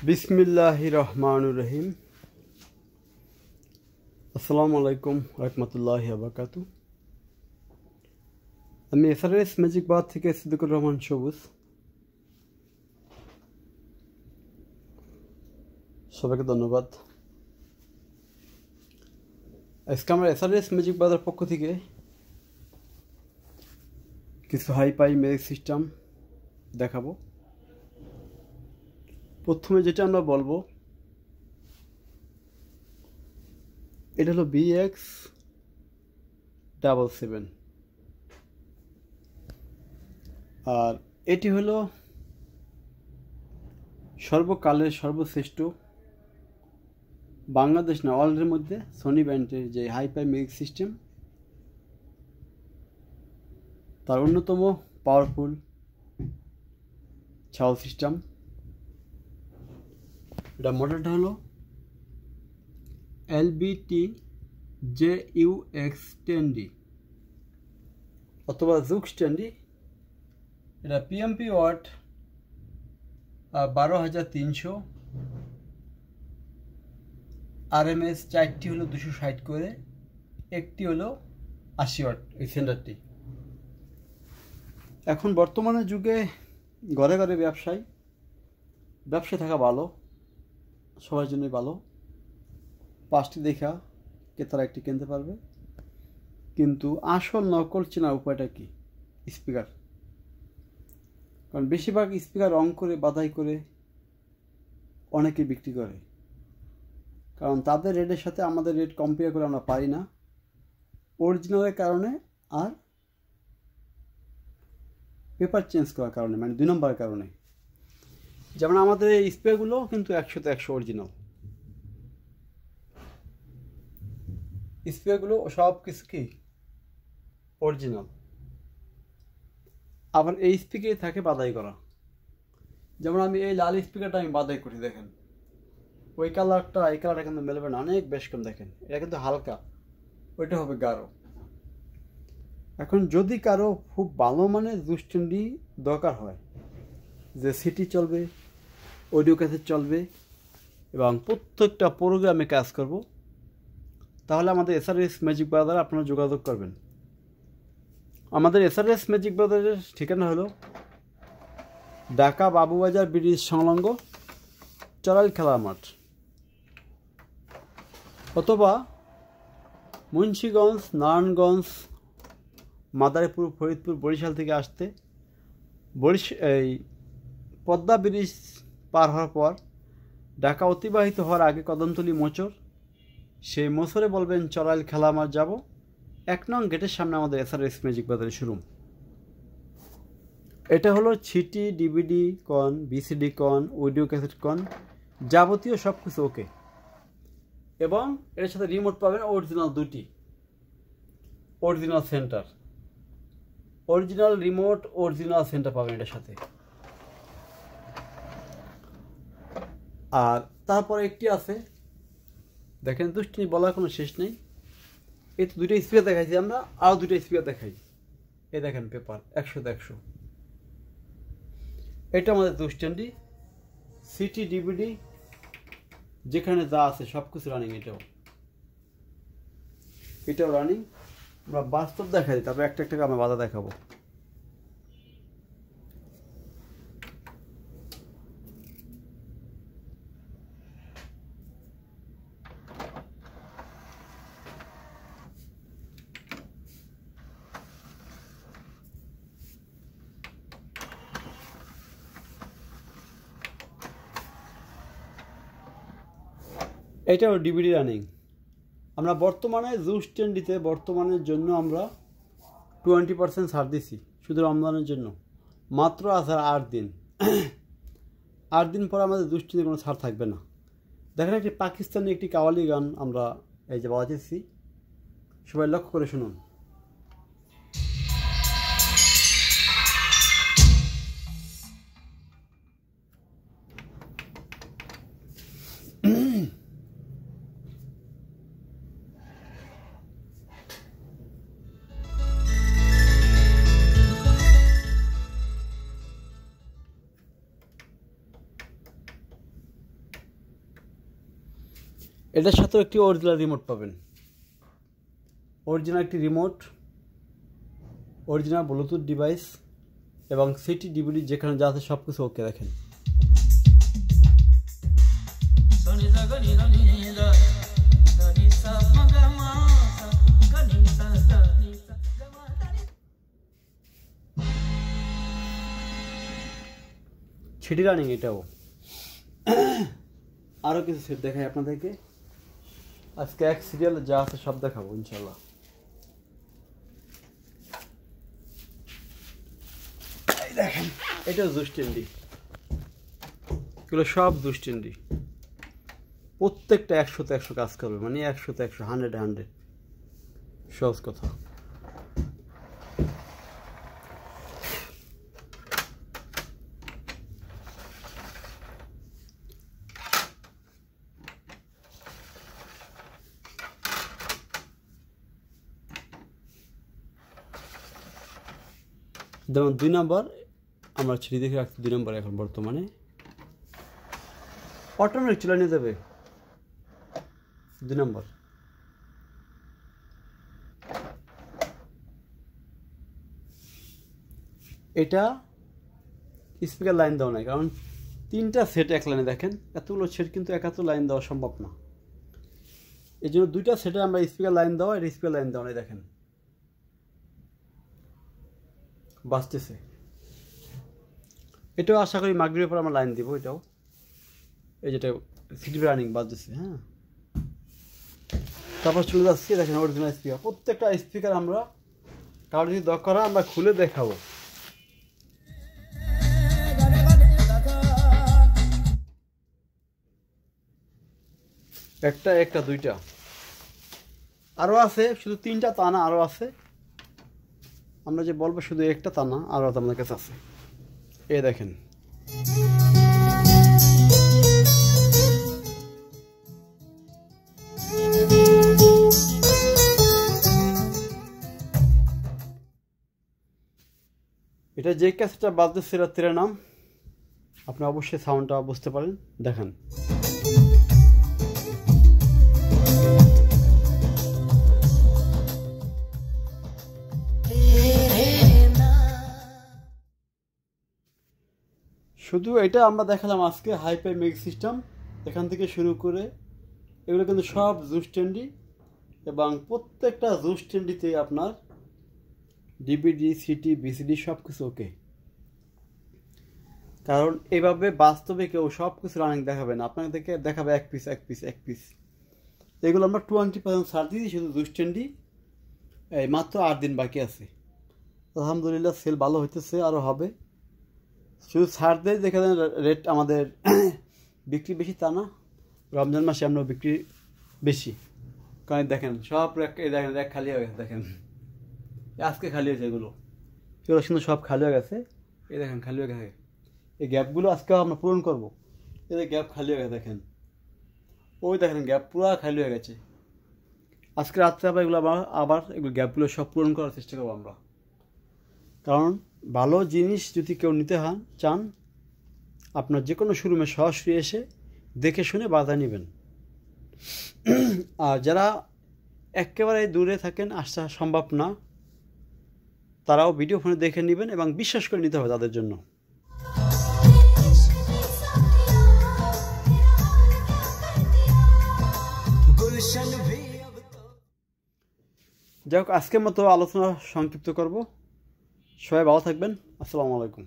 বিসমিল্লাহির রহমানির রহিম। আসসালামু আলাইকুম রহমতুল্লাহি ওয়া বারাকাতুহু। আমি এসআরএস ম্যাজিক বার থেকে সিদ্দিকুর রহমান সবুজ। সবাইকে ধন্যবাদ। আজকে আমরা এসআরএস ম্যাজিক বারের পক্ষ থেকে কিছু হাইপাই ম্যাজিক সিস্টেম দেখাবো। প্রথমে যেটা আমরা বলবো, এটা হলো BX77 আর এটি হলো সর্বকালের সর্বশ্রেষ্ঠ বাংলাদেশ না ওয়ার্ল্ডের মধ্যে সনি ব্র্যান্ডের যে হাইপাই ম্যাজিক সিস্টেম, তার অন্যতম পাওয়ারফুল সাউন্ড সিস্টেম। এটা মডেলটা হলো LBT-JUX10D অথবা JUX10D। এটা PMP ওয়াট 12,300, RMS 4টি হলো 260 করে, একটি হলো 80 ওয়াট এই সেন্টারটি। এখন বর্তমানে যুগে ঘরে ঘরে ব্যবসায় থাকা ভালো, সবার জন্যই ভালো। 5টি দেখা ক্রেতারা একটি কিনতে পারবে, কিন্তু আসল নকল চেনার উপায়টা কি? স্পিকার। কারণ বেশিরভাগ স্পিকার রং করে বাধাই করে অনেকে বিক্রি করে, কারণ তাদের রেটের সাথে আমাদের রেট কম্পেয়ার করে আমরা পারি না অরিজিনালের কারণে, আর পেপার চেঞ্জ করার কারণে, মানে 2 নম্বরের কারণে। যেমন আমাদের এই স্পিকারগুলো কিন্তু 100তে 100 অরিজিনাল স্পিকারগুলো, সব কিছু কি অরিজিনাল। আবার এই স্পিকারে থাকে বাদাই করা। যেমন আমি এই লাল স্পিকারটা আমি বাদাই করি, দেখেন ওই কালারটা এই কালারটা কিন্তু মেলবে না, অনেক বেশ কম। দেখেন এটা কিন্তু হালকা, ওইটা হবে গাঢ়। এখন যদি কারো খুব ভালো মানের JUX10D দরকার হয়, যে সিটি চলবে, অডিও ক্যাসেট চলবে এবং প্রত্যেকটা প্রোগ্রামে কাজ করব, তাহলে আমাদের এসআরএস ম্যাজিক ব্রাদার আপনারা যোগাযোগ করবেন। আমাদের এসআরএস ম্যাজিক ব্রাদারের ঠিকানা হলো ঢাকা বাবুবাজার ব্রিজ সংলগ্ন চড়াইল খেলার মাঠ, অথবা মুন্সিগঞ্জ, নারায়ণগঞ্জ, মাদারীপুর, ফরিদপুর, বরিশাল থেকে আসতে এই পদ্মা ব্রিজ পার হওয়ার পর ঢাকা অতিবাহিত হওয়ার আগে কদমতলী মোচর, সেই মোচরে বলবেন চড়াইল খেলা মাঠ যাব, 1 নং গেটের সামনে আমাদের এসআরএস ম্যাজিক ব্রাদারের শোরুম। এটা হলো সিটি, ডিভিডি কন, বিসিডি কন, অডিও ক্যাসেট কন, যাবতীয় সব কিছু ওকে। এবং এর সাথে রিমোট পাবেন অরিজিনাল 2টি, original centre, original remote, original centre পাবেন এটার সাথে। আর তারপরে একটি আছে, দেখেন দুষ্টি বলার কোনো শেষ নেই। এই তো 2টা স্পিকার দেখাইছি আমরা, আরও 2টা স্পিকার দেখাই। এই দেখেন পেপার 100তে 100। এটা আমাদের JUX10D সিটি, ডিভিডি, যেখানে যা আছে সব কিছু রানিং। এটাও রানিং। আমরা বাস্তব দেখাই, তারপর একটা একটা আমরা বাধা দেখাবো। এটাও ডিভিডি রানিং। আমরা বর্তমানে JUX10Dতে বর্তমানের জন্য আমরা 20% ছাড় দিছি, শুধু রমজানের জন্য। মাত্র আছে 8 দিন। 8 দিন পর আমাদের JUX10Dতে কোনো ছাড় থাকবে না। দেখেন একটি পাকিস্তানি একটি কাওয়ালি গান আমরা এই যে বাজাচ্ছি, সবাই লক্ষ্য করে শুনুন। এটার সাথেও একটি অরিজিনাল রিমোট পাবেন, অরিজিনাল একটি রিমোট, অরিজিনাল ব্লুটুথ ডিভাইস এবং সিটি ডিভিডি যেখানে যা আছে সব কিছু ওকে। দেখেন সিটি রানিং এটাও। আরও কিছু সেট দেখাই আপনাদেরকে, আজকে এক সিরিয়ালে যা আছে সব দেখাবো ইনশাল্লাহ। দেখেন এটাও জুস্টেন্ডি, এগুলো সব জুস্টেন্ডি, প্রত্যেকটা 100তে 100 কাজ করবে, মানে 100তে 100, 100 সহজ কথা। যেমন 2 নম্বর আমরা ছিঁড়ি দেখে রাখছি, 2 নম্বর এখন বর্তমানে অটোমেটিক চলে নিয়ে যাবে। 2 নম্বর এটা স্পিকার লাইন দেওয়া নাই, কারণ 3টা সেট এক লাইনে। দেখেন এতগুলো সেট কিন্তু একাত্তর লাইন দেওয়া সম্ভব না, এই জন্য 2টা সেটে আমরা স্পিকার লাইন দেওয়া, এটা স্পিকার লাইন দেওয়া নাই। দেখেন বাজতেছে, এটাও আশা করি মাগরিবের পর আমরা লাইন দিব। এটাও এই যেটা সিটি রানিং বাজতেছে। হ্যাঁ, তারপর চলে যাচ্ছি। দেখেন অরিজিনাল স্পিকার, প্রত্যেকটা স্পিকার আমরা কারো যদি দরকার হয় আমরা খুলে দেখাবো। একটা 2টা আরও আছে, শুধু 3টা তা না, আরও আছে। আমরা যে বলবো শুধু একটা তা না, আরও আমাদের কাছে আছে। এই দেখেন এটা যে ক্যাসেটটা বাজছে সেটা তেরা নাম, আপনি অবশ্যই সাউন্ডটা বুঝতে পারেন। দেখেন শুধু এটা আমরা দেখালাম আজকে হাইপাই মিক্স সিস্টেম, এখান থেকে শুরু করে এগুলো কিন্তু সব জুস্টেন্ডি, এবং প্রত্যেকটা জুস্টেন্ডিতে আপনার ডিভিডি, সিটি, ভিসিডি সব কিছু ওকে। কারণ এভাবে বাস্তবে কেউ সব কিছু রানিং দেখাবে না, আপনাদেরকে দেখাবে এক পিস। এগুলো আমরা 20% ছাড় দিয়েছি শুধু জুস্টেন্ডি। এই মাত্র 8 দিন বাকি আছে, আলহামদুলিল্লাহ সেল ভালো হইতেছে, আরও হবে। শুধু ছাড় দিয়ে দেখে দেন রেট আমাদের বিক্রি বেশি তা না, রমজান মাসে আমরা বিক্রি বেশি। কারণ দেখেন সব দেখেন র্যাক খালি হয়ে গেছে। দেখেন আজকে খালি হয়েছে, এগুলো কিন্তু সব খালি হয়ে গেছে। এই দেখেন খালি হয়ে গেছে, এই গ্যাপগুলো আজকে আমরা পূরণ করবো। এই গ্যাপ খালি হয়ে গেছে, দেখেন ওই দেখেন গ্যাপ পুরো খালি হয়ে গেছে। আজকে রাত্রে এগুলো আবার এগুলো গ্যাপগুলো সব পূরণ করার চেষ্টা করবো আমরা। কারণ ভালো জিনিস যদি কেউ নিতে চান, আপনার যে কোনো শোরুমে সরাসরি এসে দেখে শুনে বাধা নেবেন। আর যারা একেবারে দূরে থাকেন, আসা সম্ভব না, তারাও ভিডিও ফোনে দেখে নেবেন এবং বিশ্বাস করে নিতে হবে তাদের জন্য। যাই হোক, আজকের মতো আলোচনা সংক্ষিপ্ত করব। সবাই ভালো থাকবেন। আসসালামু আলাইকুম।